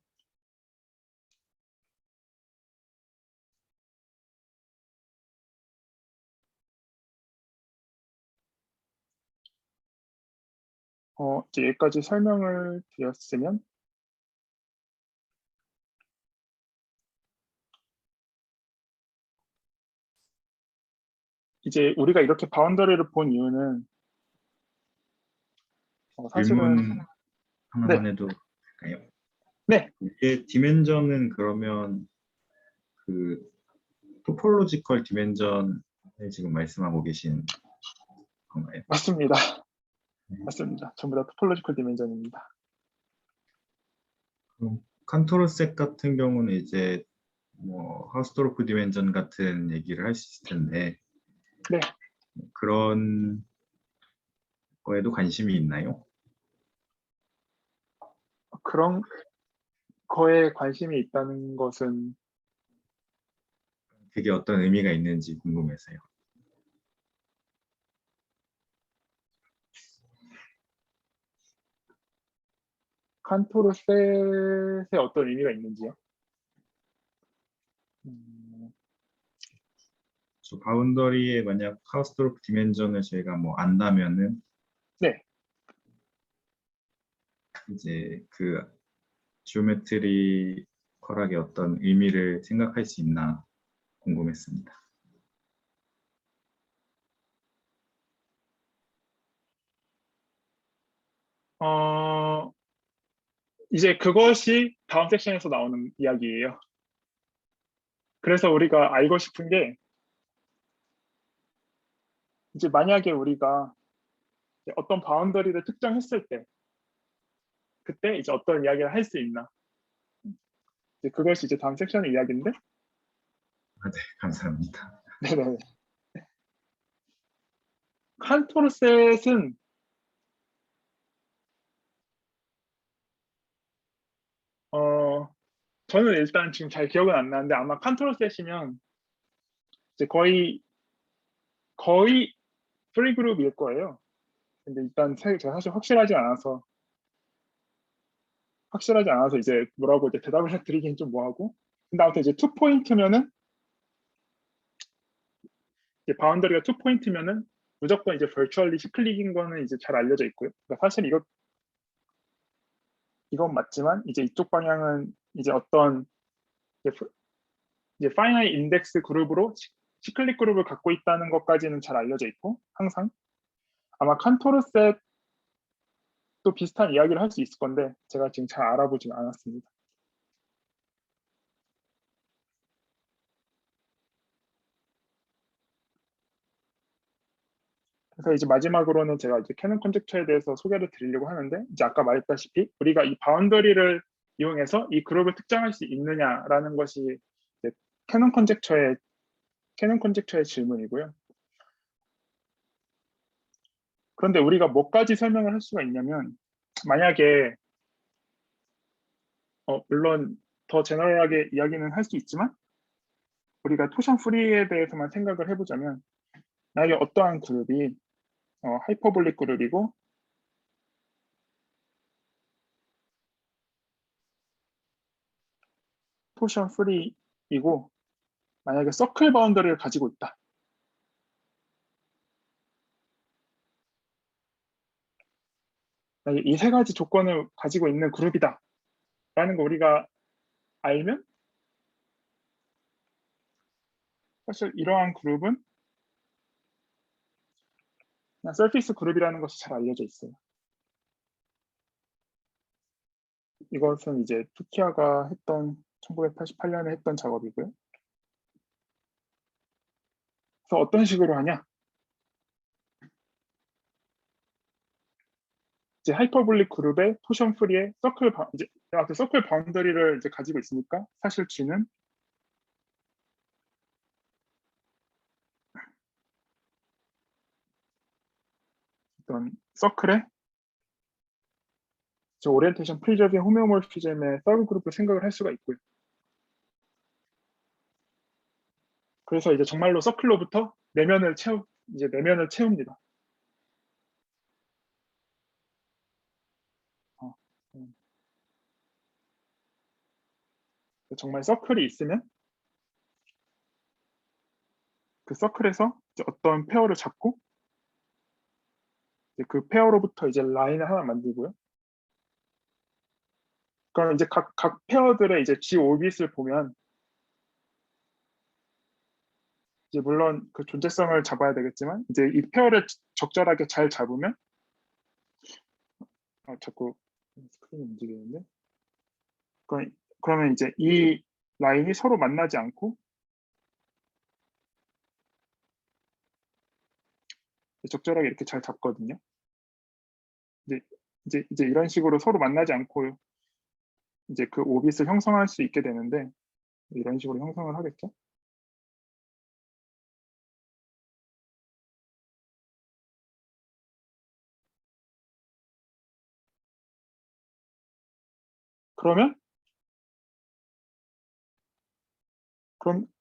Speaker 1: 이제 여기까지 설명을 드렸으면 이제 우리가 이렇게 바운더리를 본 이유는 사실은
Speaker 3: 질문 하나만 해도 될까요?
Speaker 1: 네.
Speaker 3: 이게 디멘전은 그러면 그 토폴로지컬 디멘전을 지금 말씀하고 계신 건가요?
Speaker 1: 맞습니다.
Speaker 3: 네.
Speaker 1: 맞습니다. 전부 다 토폴로지컬 디멘전입니다.
Speaker 3: 그럼 칸토르셋 같은 경우는 이제 뭐 하우스토로프 디멘전 같은 얘기를 할 수 있을 텐데
Speaker 1: 네.
Speaker 3: 그런 거에도 관심이 있나요?
Speaker 1: 그런 거에 관심이 있다는 것은
Speaker 3: 그게 어떤 의미가 있는지 궁금해서요.
Speaker 1: 칸토르셋의 어떤 의미가 있는지요?
Speaker 3: 저 바운더리에 만약 하우스토로프 디멘전을 저희가 뭐 안다면은
Speaker 1: 네.
Speaker 3: 이제 그 지오메트리컬하게 어떤 의미를 생각할 수 있나 궁금했습니다.
Speaker 1: 이제 그것이 다음 섹션에서 나오는 이야기예요. 그래서 우리가 알고 싶은 게 이제 만약에 우리가 이제 어떤 바운더리를 특정했을 때 그때 이제 어떤 이야기를 할 수 있나. 이제 그것이 이제 다음 섹션의 이야기인데
Speaker 3: 아, 네, 감사합니다.
Speaker 1: 네네. 칸토르셋은 저는 일단 지금 잘 기억은 안 나는데 아마 칸토르셋이면 이제 거의 프리 그룹일 거예요. 근데 일단 제가 사실 확실하지 않아서 이제 뭐라고 이제 대답을 드리긴 좀 뭐하고. 근데 아무튼 이제 투 포인트면은 이제 바운더리가 투 포인트면은 무조건 이제 버추얼리 시클릭인 거는 이제 잘 알려져 있고요. 그러니까 사실 이건 맞지만 이제 이쪽 방향은 이제 어떤 이제 파이나이 인덱스 그룹으로 시클릭 그룹을 갖고 있다는 것까지는 잘 알려져 있고 항상 아마 칸토르셋도 비슷한 이야기를 할 수 있을 건데 제가 지금 잘 알아보진 않았습니다. 그래서 이제 마지막으로는 제가 이제 캐논 컨젝처에 대해서 소개를 드리려고 하는데 이제 아까 말했다시피 우리가 이 바운더리를 이용해서 이 그룹을 특정할 수 있느냐라는 것이 이제 캐논 컨젝처의 질문이고요. 그런데 우리가 뭐까지 설명을 할 수가 있냐면 만약에 물론 더 제너럴하게 이야기는 할 수 있지만 우리가 토션 프리에 대해서만 생각을 해보자면 만약에 어떠한 그룹이 하이퍼볼릭 그룹이고 토션 프리이고 만약에 서클 바운더리를 가지고 있다. 이 세 가지 조건을 가지고 있는 그룹이다 라는 거 우리가 알면 사실 이러한 그룹은 그냥 서피스 그룹이라는 것이 잘 알려져 있어요. 이것은 이제 투키아가 했던 1988년에 했던 작업이고요. 그래서 어떤 식으로 하냐? 이제 하이퍼볼릭 그룹의 토션 프리의 서클 바운더리를 이제 가지고 있으니까 사실 G는 어떤 서클의 오리엔테이션 프리저빙 호메오몰피즘의 서브 그룹을 생각을 할 수가 있고요. 그래서 이제 정말로 서클로부터 내면을 채웁니다. 정말 서클이 있으면 그 서클에서 이제 어떤 페어를 잡고 이제 그 페어로부터 이제 라인을 하나 만들고요. 그럼 이제 각 페어들의 이제 G 오빗을 보면 이제 물론 그 존재성을 잡아야 되겠지만 이제 이 페어를 적절하게 잘 잡으면 자꾸 스크린이 움직이는데. 그러면 이제 이 라인이 서로 만나지 않고 적절하게 이렇게 잘 잡거든요. 이제 이런 식으로 서로 만나지 않고 이제 그 오빗을 형성할 수 있게 되는데, 이런 식으로 형성을 하겠죠.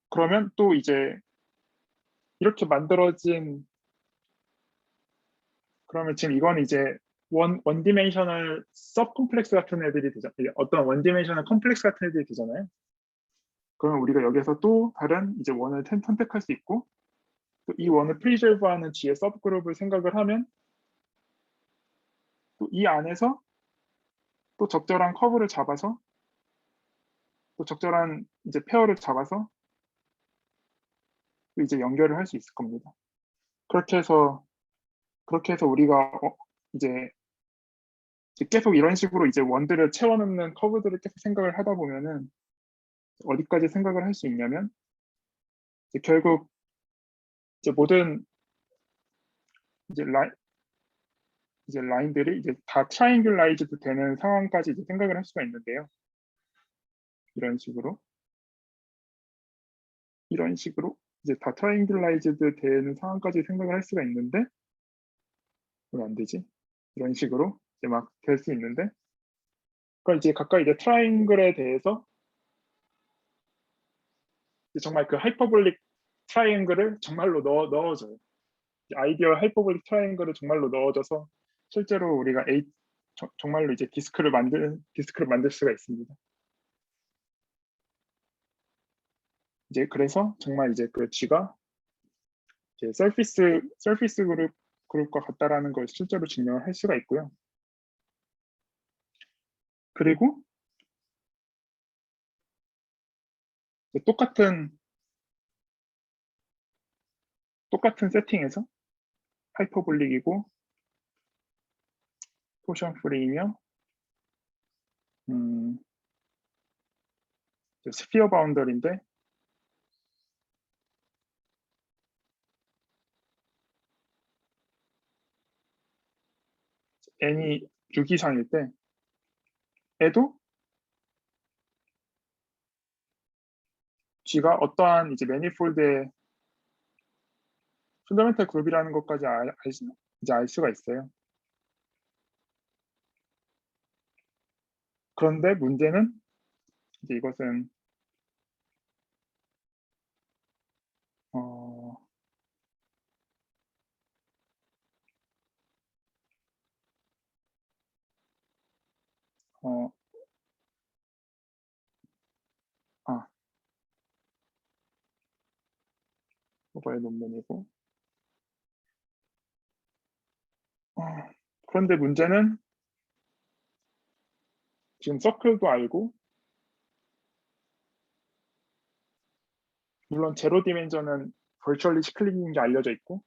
Speaker 1: 그러면 또 이제 이렇게 만들어진, 그러면 지금 이건 이제 원 디멘셔널 섭 컴플렉스 같은 애들이 되죠. 어떤 원 디멘셔널 컴플렉스 같은 애들이 되잖아요. 그러면 우리가 여기서 또 다른 이제 원을 선택할 수 있고, 또 이 원을 프리저브하는 G의 서브그룹을 생각을 하면 또 이 안에서 또 적절한 커브를 잡아서 또 적절한 이제 페어를 잡아서 또 이제 연결을 할 수 있을 겁니다. 그렇게 해서 우리가 이제 계속 이런 식으로 이제 원들을 채워넣는 커브들을 계속 생각을 하다 보면은 어디까지 생각을 할 수 있냐면, 이제 결국 이제 모든 이제 라인들이 이제 다 트라이앵귤라이즈드 되는 상황까지 이제 생각을 할 수가 있는데요. 이런 식으로 이제 다 트라이앵귤라이즈드 되는 상황까지 생각을 할 수가 있는데, 왜 안 되지? 이런 식으로 이제 막 될 수 있는데, 그러니까 이제 각각 이제 트라이앵글에 대해서 이제 정말 그 하이퍼볼릭 트라이앵글을 정말로 넣어줘요. 아이디어 하이퍼볼릭 트라이앵글을 정말로 넣어줘서 실제로 우리가 정말로 이제 디스크를 만들 수가 있습니다. 이제 그래서 정말 이제 그 G가 이제 서피스 그룹과 같다라는 걸 실제로 증명을 할 수가 있고요. 그리고 이제 똑같은 세팅에서 하이퍼볼릭이고 토션 프리이며 스피어 바운더리인데, n이 6 이상일 때 에도 G가 어떠한 이제 매니폴드의 펀더멘탈 그룹이라는 것까지 이제 알 수가 있어요. 그런데 문제는 이제 이것은 이거의 논문이고, 그런데 문제는 지금 서클도 알고, 물론 제로 디멘전은 버추얼리 시클릭인 게 알려져 있고,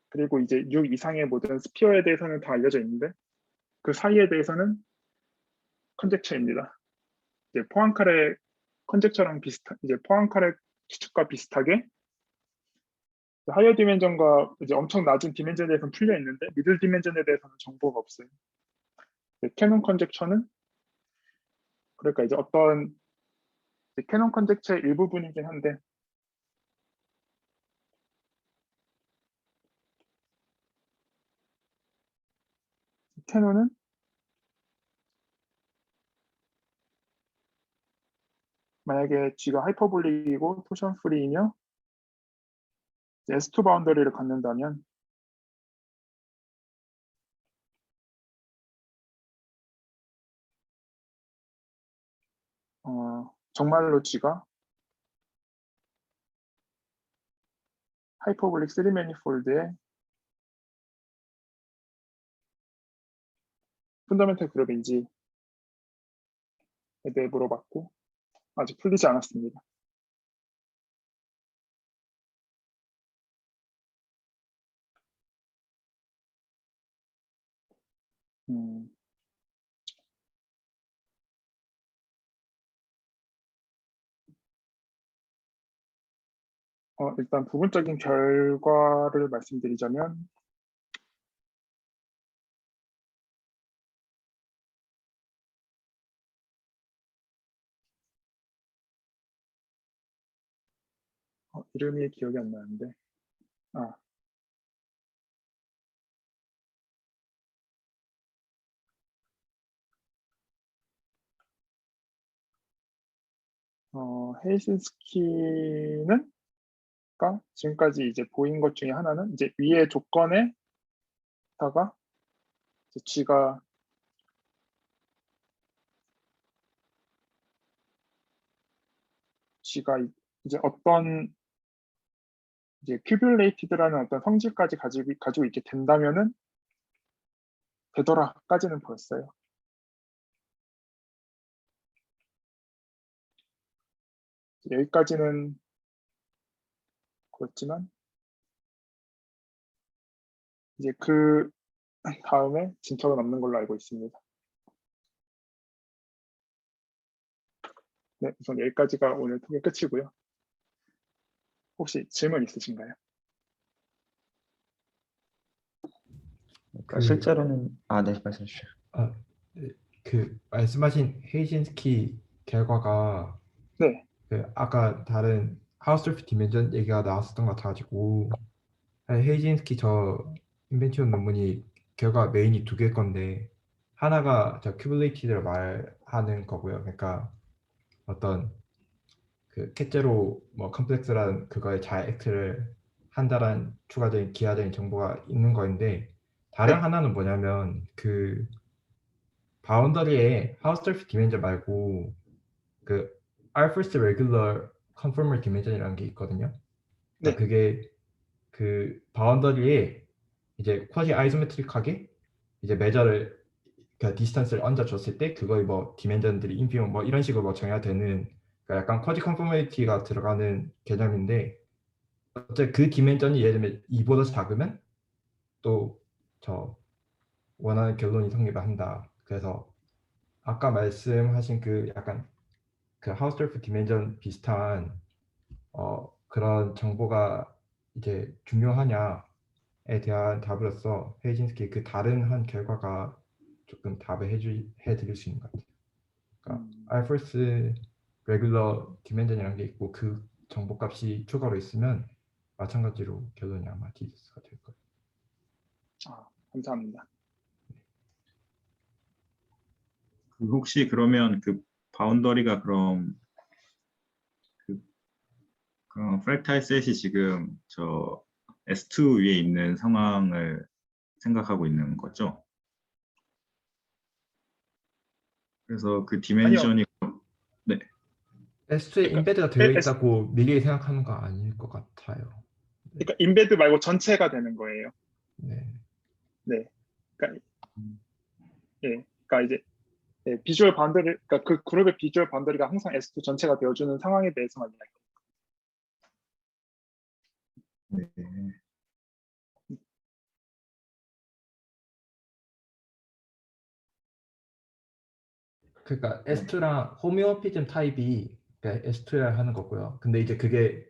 Speaker 1: 그리고 이제 6 이상의 모든 스피어에 대해서는 다 알려져 있는데, 그 사이에 대해서는 컨젝처입니다. 이제 포앙카레 컨젝처랑 이제 포앙카레 추측과 비슷하게 하이어 디멘전과 이제 엄청 낮은 디멘전에 대해서는 풀려 있는데, 미들 디멘전에 대해서는 정보가 없어요. 캐논 컨젝처는 그러니까 이제 어떤 캐논 컨젝처의 일부분이긴 한데, 캐논은 만약에 G가 하이퍼볼릭이고 토션 프리이며 S2 바운더리를 갖는다면 정말로 G가 하이퍼볼릭 3 매니폴드의 펀더멘탈 그룹인지에 대해 물어봤고 아직 풀리지 않았습니다. 음, 일단 부분적인 결과를 말씀드리자면 이름이 기억이 안 나는데 아, 헬신스키는 지금까지 이제 보인 것 중에 하나는 이제 위의 조건에다가 이제 G가 이제 어떤 이제 큐뷸레이티드라는 어떤 성질까지 가지고 있게 된다면은 되더라까지는 보였어요. 여기까지는 보였지만 이제 그 다음에 진척은 없는 걸로 알고 있습니다. 네, 우선 여기까지가 오늘 토의 끝이고요. 혹시 질문 있으신가요?
Speaker 4: 그러니까 실제로는 네, 말씀해 주세요.
Speaker 2: 그 말씀하신 헤이진스키 결과가
Speaker 1: 네,
Speaker 2: 그 아까 다른 하우스 오브 디멘전 얘기가 나왔었던 것 같아가지고 헤이진스키 저 인벤션 논문이 결과 메인이 두 개일 건데 하나가 저 큐블레이티드를 말하는 거고요. 그러니까 어떤 그 캣제로 뭐 컴플렉스라는 그거에 잘 액트를 한다는 추가적인 기하적인 정보가 있는 거인데 다른
Speaker 1: 네.
Speaker 2: 하나는 뭐냐면 그 바운더리에 하우스 오브 디멘전 말고 그 알퍼스 레귤러 컨포머 디멘전이라는 게 있거든요.
Speaker 1: 네.
Speaker 2: 그러니까 그게 그 바운더리에 이제 쿼지 아이소메트릭하게 이제 메저를 그 디스턴스를 얹어줬을 때 그거의 뭐 디멘전들이 인피니트 뭐 이런 식으로 뭐 정해야 되는 그러니까 약간 쿼지 컨포머리티가 들어가는 개념인데 어째 그 디멘전이 예를 들면 2보다 작으면 또 저 원하는 결론이 성립을 한다. 그래서 아까 말씀하신 그 약간 그 하우스돌프 디멘전 비슷한 그런 정보가 이제 중요하냐에 대한 답으로서 헤이진스키 그 다른 한 결과가 조금 답을 해드릴 수 있는 것 같아요. 그러니까 알퍼스 레귤러 디멘전이라는 게 있고 그 정보값이 추가로 있으면 마찬가지로 결론이 아마 디스가 될 거예요.
Speaker 1: 감사합니다.
Speaker 3: 그 혹시 그러면 그 바운더리가 그럼 그 프랙탈 셋이 지금 저 S2 위에 있는 상황을 생각하고 있는 거죠? 그래서 그 디멘션이 네.
Speaker 2: S2에
Speaker 1: 그러니까
Speaker 2: 인베드가 되어 있다고 미리 생각하는 거 아닐 것 같아요.
Speaker 1: 그러니까 인베드 말고 전체가 되는 거예요.
Speaker 2: 네.
Speaker 1: 네. 그러니까 그러니까 이제 비주얼 바운더리, 그러니까 그 그룹의 비주얼 바운더리가 항상 S2 전체가 되어주는 상황에 대해서만 이야기해요.
Speaker 3: 네.
Speaker 2: 그러니까 S2랑 호미오피즘 타입이 그러니까 S2를 하는 거고요. 근데 이제 그게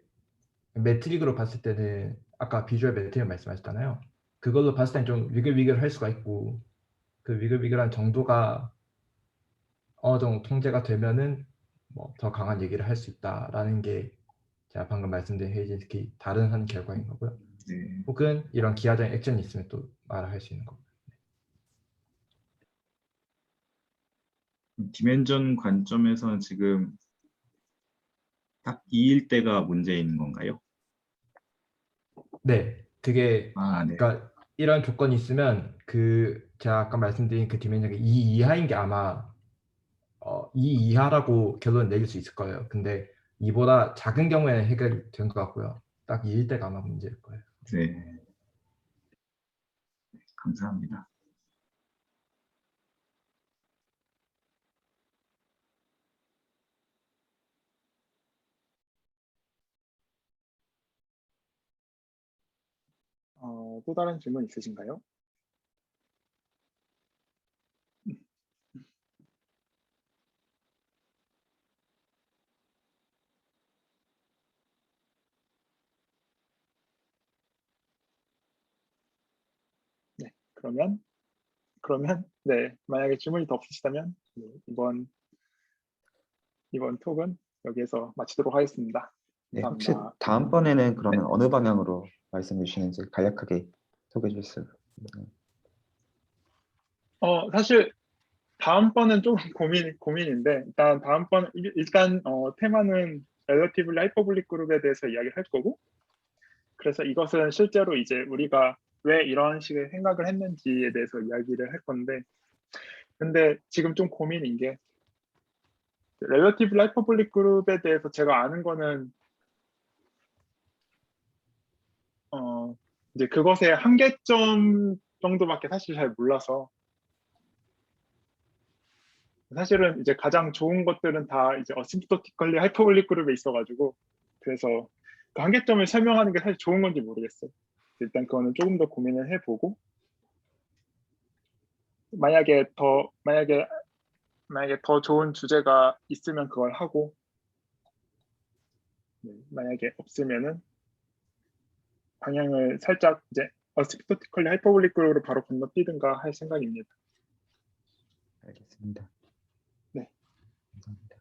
Speaker 2: 매트릭으로 봤을 때는 아까 비주얼 매트릭 말씀하셨잖아요. 그걸로 봤을 때는 좀 위글위글할 수가 있고 그 위글위글한 정도가 어느 정도 통제가 되면은 뭐 더 강한 얘기를 할 수 있다라는 게 제가 방금 말씀드린 헤이진스키 다른 한 결과인 거고요.
Speaker 3: 네.
Speaker 2: 혹은 이런 기하적인 액션이 있으면 또 말할 수 있는 거고요.
Speaker 3: 디멘전 관점에서는 지금 딱 2일 때가 문제인 건가요?
Speaker 2: 네, 그게
Speaker 3: 네.
Speaker 2: 그러니까 이런 조건이 있으면 그 제가 아까 말씀드린 그 디멘전이 2 이하인 게 아마 2 이하라고 결론 내릴 수 있을 거예요. 근데 2보다 작은 경우에는 해결된 것 같고요. 딱 2일 때가 아마 문제일 거예요.
Speaker 3: 네. 감사합니다.
Speaker 1: 또 다른 질문 있으신가요? 그러면 네, 만약에 질문이 더 없으시다면 네, 이번 톡은 여기에서 마치도록 하겠습니다.
Speaker 4: 네, 혹시
Speaker 1: 감사합니다.
Speaker 4: 다음번에는 그러면 어느 방향으로 말씀해 주시는지 간략하게 소개해 주실 수 있나요?
Speaker 1: 사실 다음번은 좀 고민인데 일단 테마는 Relatively Hyperbolic 그룹에 대해서 이야기를 할 거고, 그래서 이것은 실제로 이제 우리가 왜 이런 식의 생각을 했는지에 대해서 이야기를 할 건데, 근데 지금 좀 고민인 게 Relatively Hyperbolic 그룹에 대해서 제가 아는 거는 이제 그것의 한계점 정도밖에 사실 잘 몰라서, 사실은 이제 가장 좋은 것들은 다 이제 어심프토티컬리 하이퍼볼릭 그룹에 있어가지고, 그래서 그 한계점을 설명하는 게 사실 좋은 건지 모르겠어요. 일단 그거는 조금 더 고민을 해보고, 만약에 더 좋은 주제가 있으면 그걸 하고, 네, 만약에 없으면은 방향을 살짝 이제 어심프토티컬리 하이퍼볼릭 그룹으로 바로 건너뛰든가 할 생각입니다.
Speaker 4: 알겠습니다.
Speaker 1: 네.
Speaker 4: 감사합니다.